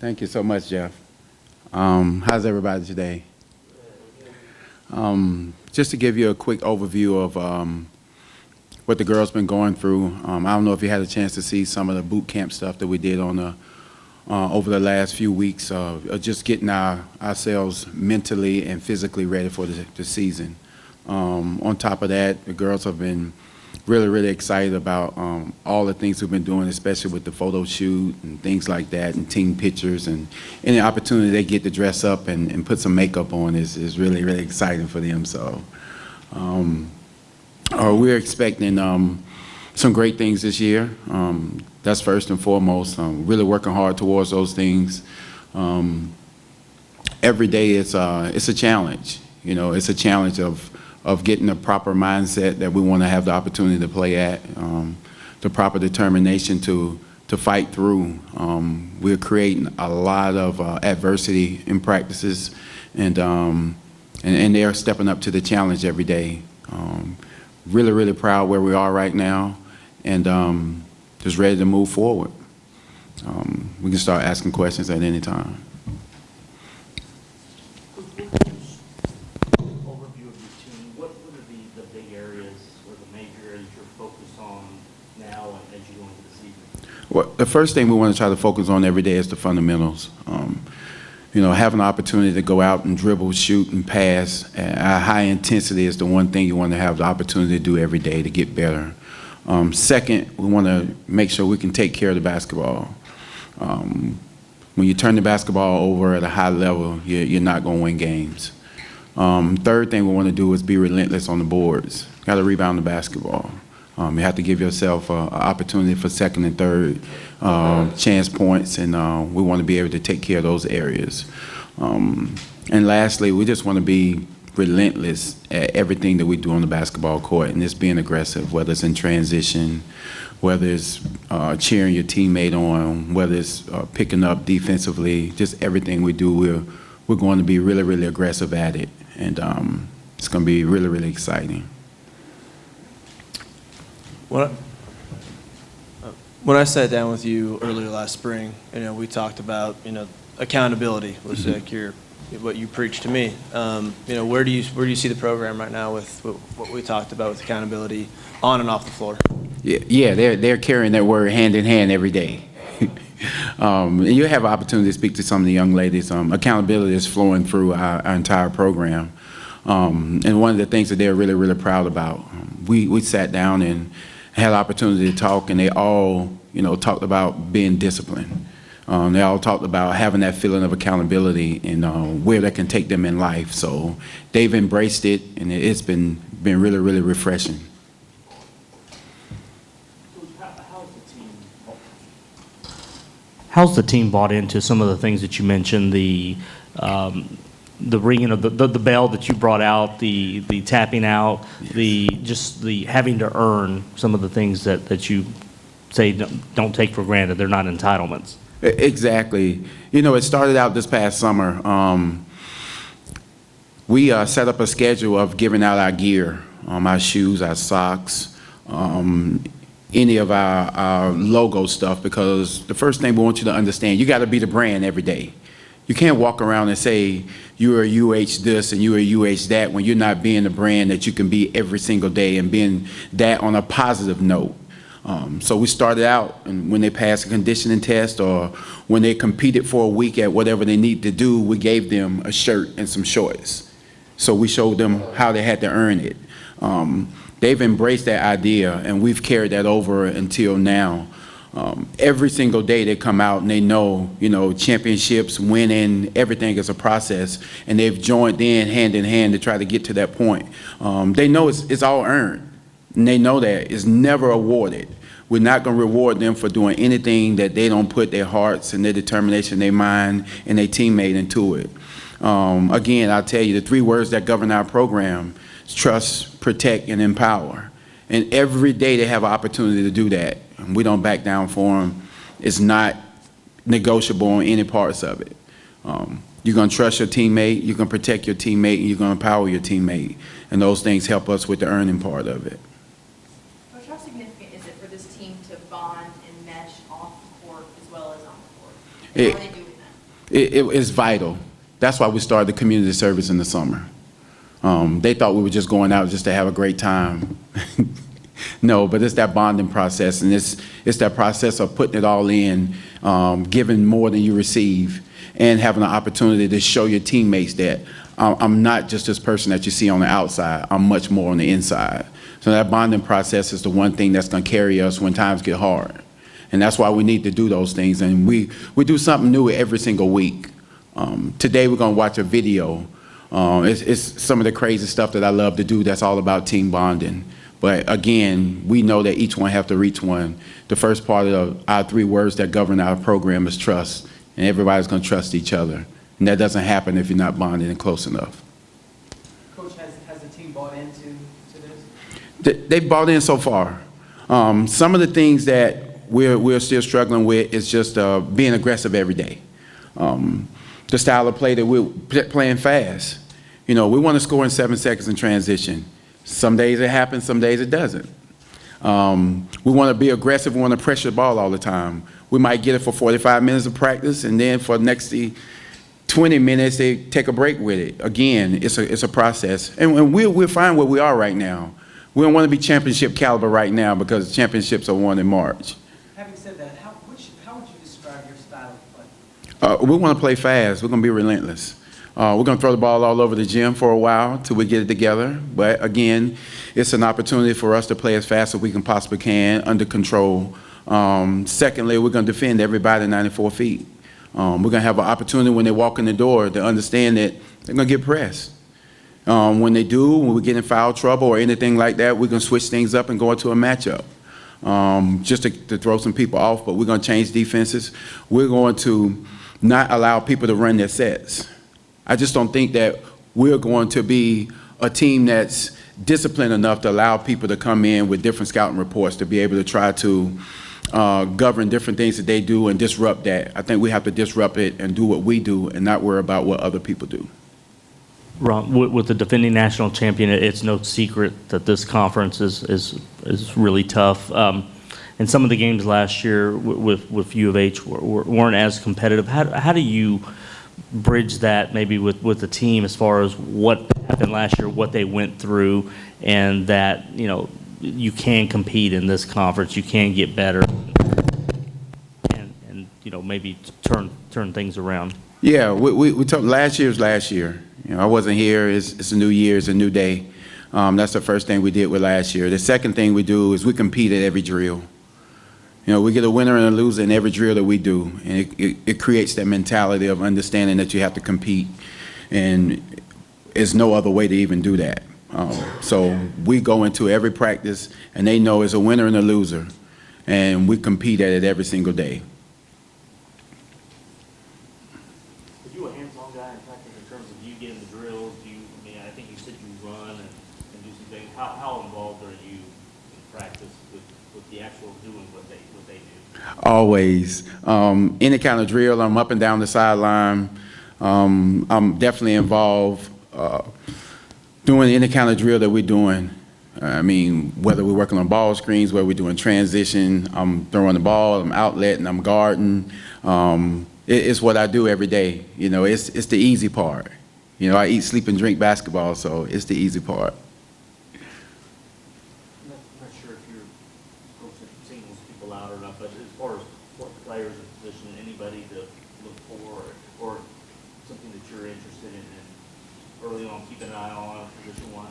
Thank you so much, Jeff. How's everybody today? Just to give you a quick overview of what the girls been going through. I don't know if you had a chance to see some of the boot camp stuff that we did on the over the last few weeks, just getting ourselves mentally and physically ready for the season. On top of that, the girls have been really excited about all the things we've been doing, especially with the photo shoot and things like that, and team pictures, and any opportunity they get to dress up and put some makeup on is really exciting for them. So we're expecting some great things this year. That's first and foremost. Really working hard towards those things. Every day it's a challenge. You know, it's a challenge of getting the proper mindset that we want to have the opportunity to play at, the proper determination to fight through. We're creating a lot of adversity in practices, and they're stepping up to the challenge every day. Really proud where we are right now, and just ready to move forward. We can start asking questions at any time. Overview of your team. What are the big areas or the major areas you're focused on now and as you go into the season? Well, the first thing we want to try to focus on every day is the fundamentals. You know, having an opportunity to go out and dribble, shoot, and pass at high intensity is the one thing you want to have the opportunity to do every day to get better. Second, we want to make sure we can take care of the basketball. When you turn the basketball over at a high level, you're not going to win games. Third thing we want to do is be relentless on the boards. Got to rebound the basketball. You have to give yourself an opportunity for second and third chance points, and we want to be able to take care of those areas. And lastly, we just want to be relentless at everything that we do on the basketball court, and just being aggressive, whether it's in transition, whether it's cheering your teammate on, whether it's picking up defensively, just everything we do, we're going to be really aggressive at it, and it's going to be really exciting. When I sat down with you earlier last spring, you know, we talked about, you know, accountability was like what you preached to me. You know, where do you see the program right now with what we talked about with accountability on and off the floor? Yeah, they're carrying that word hand in hand every day. And you have an opportunity to speak to some of the young ladies. Accountability is flowing through our entire program. And one of the things that they're really proud about, we sat down and had an opportunity to talk, and they all, you know, talked about being disciplined. They all talked about having that feeling of accountability and where that can take them in life. So they've embraced it, and it's been really refreshing. How's the team bought into some of the things that you mentioned, the ringing of the bell that you brought out, the tapping out, yes. the having to earn some of the things that you say don't take for granted. They're not entitlements. Exactly. You know, it started out this past summer. We set up a schedule of giving out our gear, our shoes, our socks, any of our logo stuff, because the first thing we want you to understand, you got to be the brand every day. You can't walk around and say you're a UH this and you're a UH that when you're not being the brand that you can be every single day and being that on a positive note. So we started out, and when they passed a conditioning test or when they competed for a week at whatever they need to do, we gave them a shirt and some shorts. So we showed them how they had to earn it. They've embraced that idea, and we've carried that over until now. Every single day they come out and they know, you know, championships, winning, everything is a process, and they've joined in hand to try to get to that point. They know it's all earned, and they know that it's never awarded. We're not going to reward them for doing anything that they don't put their hearts and their determination, their mind, and their teammate into it. Again, I'll tell you, the three words that govern our program is trust, protect, and empower. And every day they have an opportunity to do that. And we don't back down for them. It's not negotiable on any parts of it. You're going to trust your teammate, you're going to protect your teammate, and you're going to empower your teammate. And those things help us with the earning part of it. Coach, how significant is it for this team to bond and mesh off the court as well as on the court? And how are they doing that? It is vital. That's why we started the community service in the summer. They thought we were just going out just to have a great time. No, but it's that bonding process, and it's that process of putting it all in, giving more than you receive, and having an opportunity to show your teammates that I'm not just this person that you see on the outside. I'm much more on the inside. So that bonding process is the one thing that's going to carry us when times get hard. And that's why we need to do those things. And we do something new every single week. Today we're going to watch a video. It's some of the crazy stuff that I love to do that's all about team bonding. But again, we know that each one have to reach one. The first part of our 3 words that govern our program is trust. And everybody's going to trust each other. And that doesn't happen if you're not bonded and close enough. Coach, has the team bought into this? They've bought in so far. Some of the things that we're still struggling with is just being aggressive every day. The style of play that we're playing fast. You know, we want to score in 7 seconds in transition. Some days it happens, some days it doesn't. We want to be aggressive, we want to pressure the ball all the time. We might get it for 45 minutes of practice, and then for the next 20 minutes, they take a break with it. Again, it's a process. And we're fine where we are right now. We don't want to be championship caliber right now because championships are won in March. Having said that, how would you describe your style of play? We want to play fast. We're going to be relentless. We're going to throw the ball all over the gym for a while till we get it together. But again, it's an opportunity for us to play as fast as we can possibly can, under control. Secondly, we're going to defend everybody 94 feet. We're going to have an opportunity when they walk in the door to understand that they're going to get pressed. When they do, when we get in foul trouble or anything like that, we're going to switch things up and go into a matchup. Just to throw some people off, but we're going to change defenses. We're going to not allow people to run their sets. I just don't think that we're going to be a team that's disciplined enough to allow people to come in with different scouting reports to be able to try to govern different things that they do and disrupt that. I think we have to disrupt it and do what we do and not worry about what other people do. Ron, with the defending national champion, it's no secret that this conference is really tough. And some of the games last year with U of H weren't as competitive. How do you bridge that maybe with the team as far as what happened last year, what they went through, and that, you know, you can compete in this conference, you can get better, and you know, maybe turn things around? Yeah, we talked last year's last year. You know, I wasn't here. It's a new year. It's a new day. That's the first thing we did with last year. The second thing we do is we compete at every drill. You know, we get a winner and a loser in every drill that we do, and it creates that mentality of understanding that you have to compete, and there's no other way to even do that. So we go into every practice, and they know it's a winner and a loser, and we compete at it every single day. Are you a hands-on guy in practice in terms of you getting the drills? I think you said you run and do some things. How involved are you in practice with the actual doing what they do? Always. Any kind of drill, I'm up and down the sideline. I'm definitely involved doing any kind of drill that we're doing. I mean, whether we're working on ball screens, whether we're doing transition, I'm throwing the ball, I'm outletting, I'm guarding. It's what I do every day. You know, it's the easy part. You know, I eat, sleep, and drink basketball, so it's the easy part. I'm not sure if you're singling people out or not, but as far as what players in position, anybody to look for, or something that you're interested in early on, keep an eye on position-wise?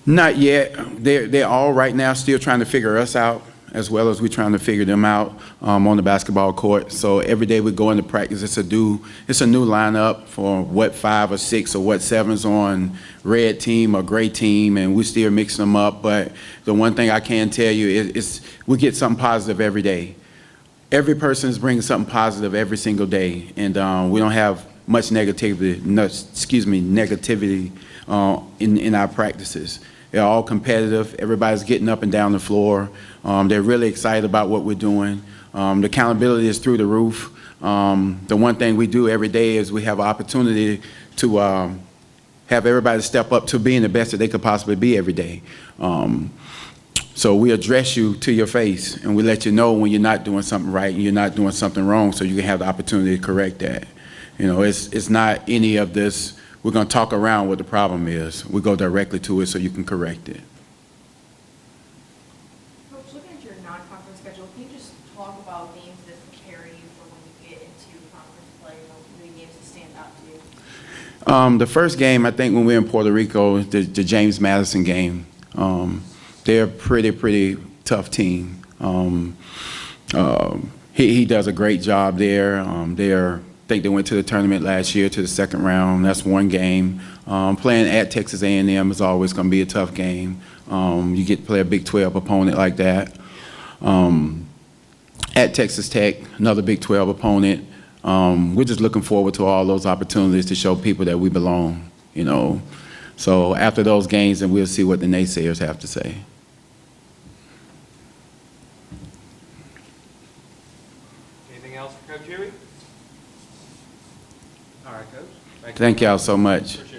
Not yet. They're all right now still trying to figure us out, as well as we're trying to figure them out on the basketball court. So every day we go into practice, it's a new lineup for what 5 or 6 or what 7's on red team or gray team, and we still mixing them up. But the one thing I can tell you is we get something positive every day. Every person is bringing something positive every single day, and we don't have much negativity in our practices. They're all competitive. Everybody's getting up and down the floor. They're really excited about what we're doing. The accountability is through the roof. The one thing we do every day is we have an opportunity to have everybody step up to being the best that they could possibly be every day. So we address you to your face, and we let you know when you're not doing something right and you're not doing something wrong, so you can have the opportunity to correct that. You know, it's not any of this, we're going to talk around what the problem is. We go directly to it so you can correct it. Coach, looking at your non-conference schedule, can you just talk about games that prepare you for when you get into conference play, maybe games that stand out to you? The first game, I think when we were in Puerto Rico, the James Madison game, they're a pretty tough team. He does a great job there. I think they went to the tournament last year to the second round. That's one game. Playing at Texas A&M is always going to be a tough game. You get to play a Big 12 opponent like that. At Texas Tech, another Big 12 opponent. We're just looking forward to all those opportunities to show people that we belong, you know. So after those games, then we'll see what the naysayers have to say. Anything else for Coach Hughey? All right, Coach. Thank y'all so much. Appreciate